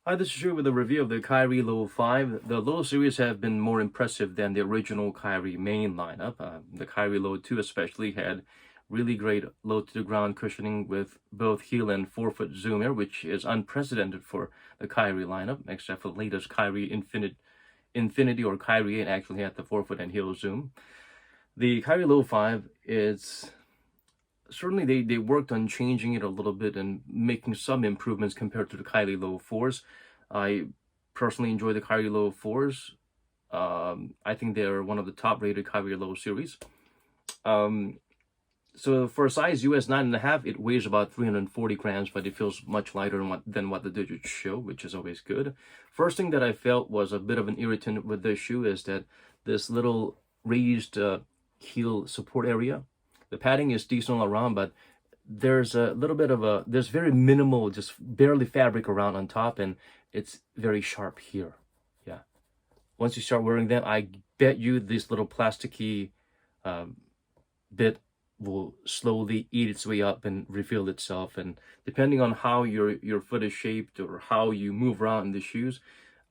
Hi, this is Drew with a review of the Kyrie Low 5. The Low series have been more impressive than the original Kyrie main lineup. The Kyrie Low 2 especially had really great low-to-the-ground cushioning with both heel and forefoot zoom air, which is unprecedented for the Kyrie lineup, except for the latest Kyrie Infinity or Kyrie 8 actually had the forefoot and heel zoom. The Kyrie Low 5 is certainly they worked on changing it a little bit and making some improvements compared to the Kylie Low 4s. I personally enjoy the Kyrie Low 4s. I think they're one of the top rated Kyrie Low series. Um, so for a size US 9.5, it weighs about 340 grams, but it feels much lighter than what the digits show, which is always good. First thing that I felt was a bit of an irritant with this shoe is that this little raised heel support area, the padding is decent all around, but there's a little bit of there's very minimal, just barely fabric around on top, and it's very sharp here. Yeah. Once you start wearing them, I bet you this little plasticky bit will slowly eat its way up and reveal itself. And depending on how your foot is shaped or how you move around in the shoes,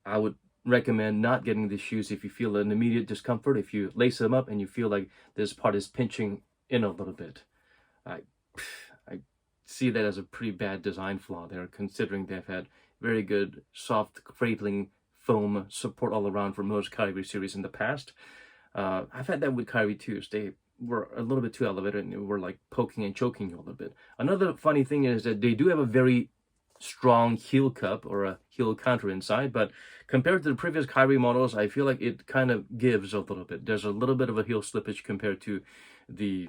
I would recommend not getting the shoes if you feel an immediate discomfort. If you lace them up and you feel like this part is pinching in a little bit, I I see that as a pretty bad design flaw there, considering they've had very good soft cradling foam support all around for most Kyrie series in the past. I've had that with Kyrie too. They were a little bit too elevated and were like poking and choking you a little bit. Another funny thing is that they do have a very strong heel cup or a heel counter inside, but compared to the previous Kyrie models, I feel like it kind of gives a little bit. There's a little bit of a heel slippage compared to the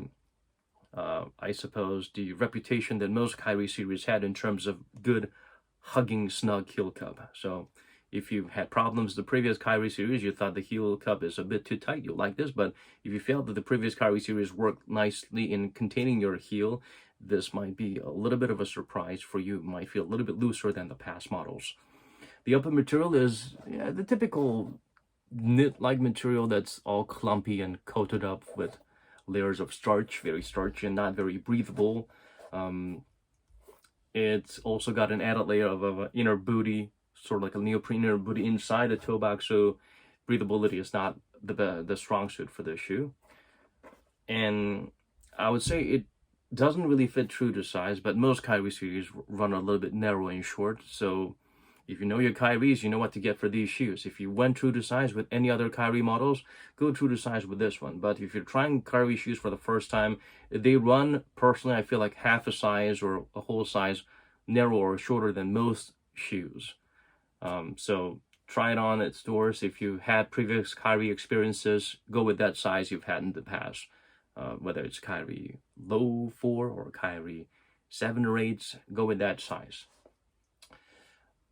I suppose the reputation that most Kyrie series had in terms of good hugging snug heel cup. So if you had problems the previous Kyrie series, you thought the heel cup is a bit too tight, you'll like this. But if you felt that the previous Kyrie series worked nicely in containing your heel, this might be a little bit of a surprise for you. It might feel a little bit looser than the past models. The upper material is the typical knit-like material that's all clumpy and coated up with layers of starch, very starchy and not very breathable. It's also got an added layer of inner booty, sort of like a neoprene inner booty inside the toe box, so breathability is not the strong suit for this shoe. And I would say it doesn't really fit true to size, but most Kyrie series run a little bit narrow and short, so if you know your Kyries, you know what to get for these shoes. If you went true to size with any other Kyrie models, go true to size with this one. But if you're trying Kyrie shoes for the first time, they run, personally, I feel like half a size or a whole size narrower or shorter than most shoes. So try it on at stores. If you had previous Kyrie experiences, go with that size you've had in the past. Whether it's Kyrie Low 4 or Kyrie 7 or 8, go with that size.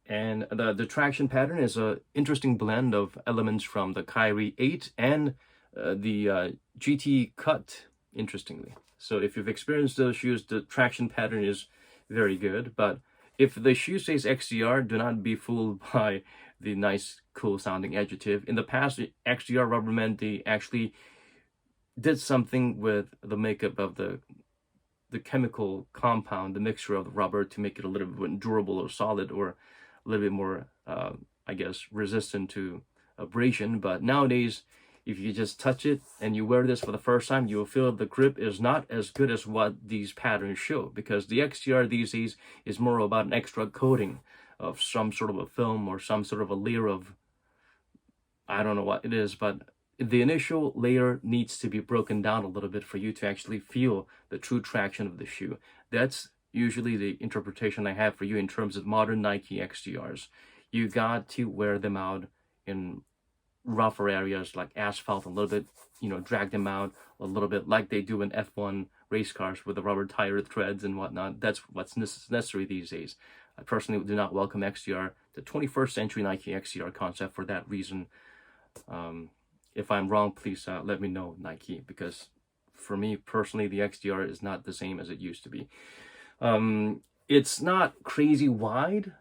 And the traction pattern is an interesting blend of elements from the Kyrie 8 and the GT Cut, interestingly. So if you've experienced those shoes, the traction pattern is very good. But if the shoe says XDR, do not be fooled by the nice, cool sounding adjective. In the past, XDR rubber meant they actually did something with the makeup of the chemical compound, the mixture of the rubber, to make it a little bit more durable or solid, or a little bit more, I guess, resistant to abrasion. But nowadays, if you just touch it and you wear this for the first time, you will feel the grip is not as good as what these patterns show, because the XTR these days is more about an extra coating of some sort of a film or some sort of a layer of, I don't know what it is, but the initial layer needs to be broken down a little bit for you to actually feel the true traction of the shoe. That's usually the interpretation I have for you in terms of modern Nike XDRs. You got to wear them out in rougher areas like asphalt a little bit, drag them out a little bit like they do in F1 race cars with the rubber tire threads and whatnot. That's what's necessary these days. I personally do not welcome XDR, the 21st century Nike XDR concept, for that reason. If I'm wrong, please let me know, Nike, because for me personally, the XDR is not the same as it used to be. It's not crazy wide,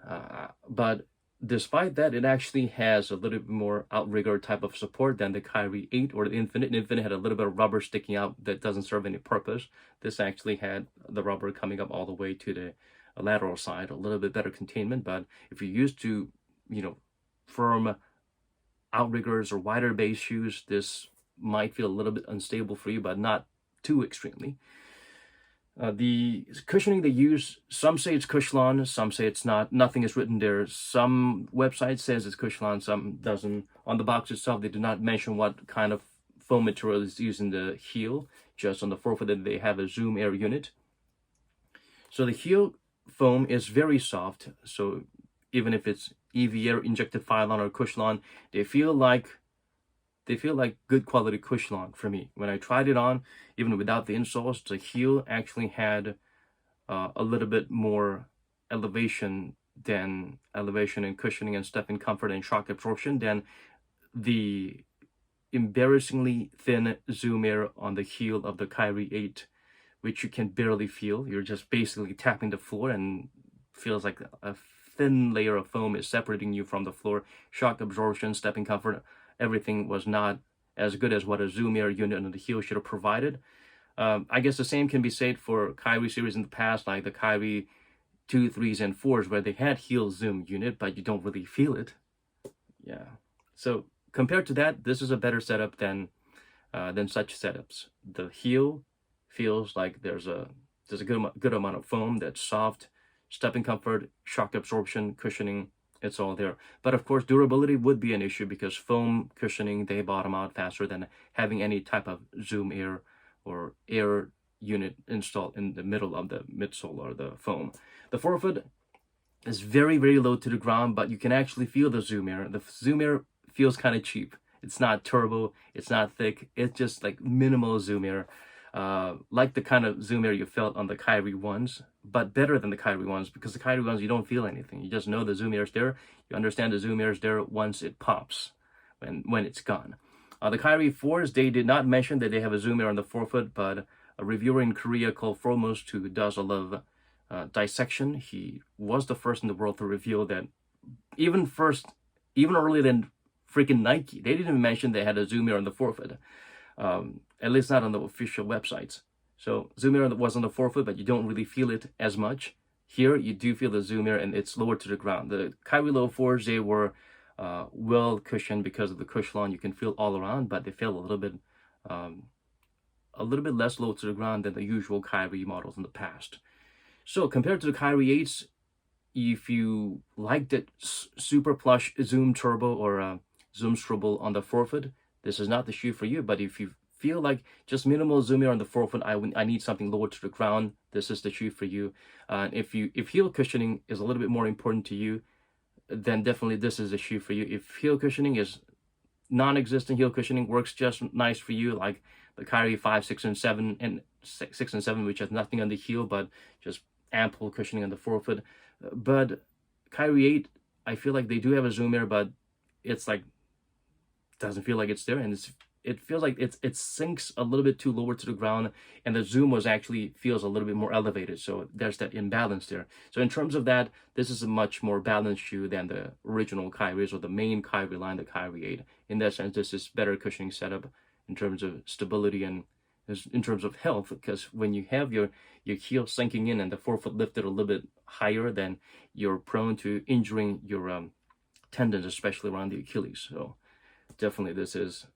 but despite that, it actually has a little bit more outrigger type of support than the Kyrie 8 or the Infinite. Infinite had a little bit of rubber sticking out that doesn't serve any purpose. This actually had the rubber coming up all the way to the lateral side, a little bit better containment. But if you're used to firm outriggers or wider base shoes, this might feel a little bit unstable for you, but not too extremely. The cushioning they use, some say it's Cushlon, some say it's not. Nothing is written there. Some website says it's Cushlon, some doesn't. On the box itself, they do not mention what kind of foam material is used in the heel. Just on the forefoot that they have a Zoom Air unit. So the heel foam is very soft. So even if it's EV Air injected Phylon or Cushlon, they feel like good quality Cushlon for me. When I tried it on, even without the insoles, the heel actually had a little bit more elevation and cushioning and step in comfort and shock absorption than the embarrassingly thin Zoom Air on the heel of the Kyrie 8, which you can barely feel. You're just basically tapping the floor and feels like a thin layer of foam is separating you from the floor. Shock absorption, stepping comfort, everything was not as good as what a Zoom Air unit on the heel should have provided. I guess the same can be said for Kyrie series in the past, like the Kyrie 2, 3s, and 4s, where they had heel zoom unit, but you don't really feel it. Yeah. So compared to that, this is a better setup than such setups. The heel feels like there's a good amount of foam that's soft, stepping comfort, shock absorption, cushioning, it's all there. But of course, durability would be an issue because foam cushioning, they bottom out faster than having any type of Zoom Air or Air unit installed in the middle of the midsole or the foam. The forefoot is very, very low to the ground, but you can actually feel the Zoom Air. The Zoom Air feels kind of cheap. It's not turbo, it's not thick, it's just like minimal Zoom Air. Like the kind of Zoom Air you felt on the Kyrie ones, but better than the Kyrie ones, because the Kyrie ones, you don't feel anything. You just know the Zoom Air is there. You understand the Zoom Air is there once it pops, when it's gone. The Kyrie 4s, they did not mention that they have a Zoom Air on the forefoot, but a reviewer in Korea called Foremost, who does a lot of dissection, he was the first in the world to reveal that even earlier than freaking Nike, they didn't mention they had a Zoom Air on the forefoot. At least not on the official websites. So Zoom Air was on the forefoot, but you don't really feel it as much. Here, you do feel the Zoom Air, and it's lower to the ground. The Kyrie Low 4s, they were well cushioned because of the Cushlon. You can feel all around, but they feel a little bit less low to the ground than the usual Kyrie models in the past. So compared to the Kyrie 8s, if you like that super plush Zoom Turbo or Zoom Strobel on the forefoot, this is not the shoe for you. But if you feel like just minimal Zoom Air on the forefoot, I need something lower to the ground, this is the shoe for you. If heel cushioning is a little bit more important to you, then definitely this is the shoe for you. If heel cushioning is non-existent, heel cushioning works just nice for you, like the Kyrie 5, 6, and 7, which has nothing on the heel but just ample cushioning on the forefoot. But Kyrie 8, I feel like they do have a Zoom Air, but it's like doesn't feel like it's there, and it feels like it sinks a little bit too lower to the ground, and the zoom actually feels a little bit more elevated. So there's that imbalance there. So in terms of that, this is a much more balanced shoe than the original Kyries or the main Kyrie line, the Kyrie 8. In that sense, this is better cushioning setup in terms of stability and in terms of health, because when you have your heel sinking in and the forefoot lifted a little bit higher, then you're prone to injuring your tendons, especially around the Achilles. So definitely this is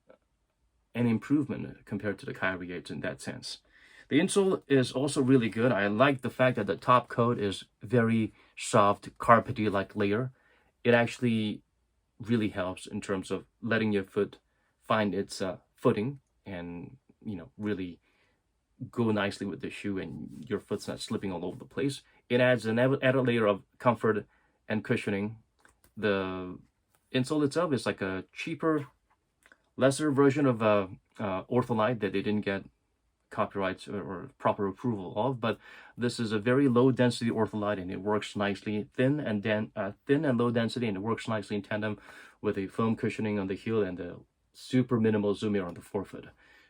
an improvement compared to the Kyrie 8 in that sense. The insole is also really good. I like the fact that the top coat is very soft, carpety-like layer. It actually really helps in terms of letting your foot find its footing and, really go nicely with the shoe, and your foot's not slipping all over the place. It adds an added layer of comfort and cushioning. The insole itself is like a cheaper, lesser version of Ortholite that they didn't get copyrights or proper approval of, but this is a very low density Ortholite, and it works nicely, thin and low density, and it works nicely in tandem with a foam cushioning on the heel and a super minimal Zoom Air on the forefoot.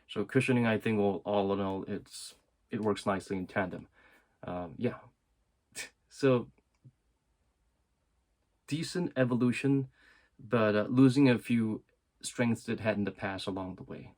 So cushioning, I think, all in all, it works nicely in tandem. Yeah. So decent evolution, but losing a few strengths it had in the past along the way.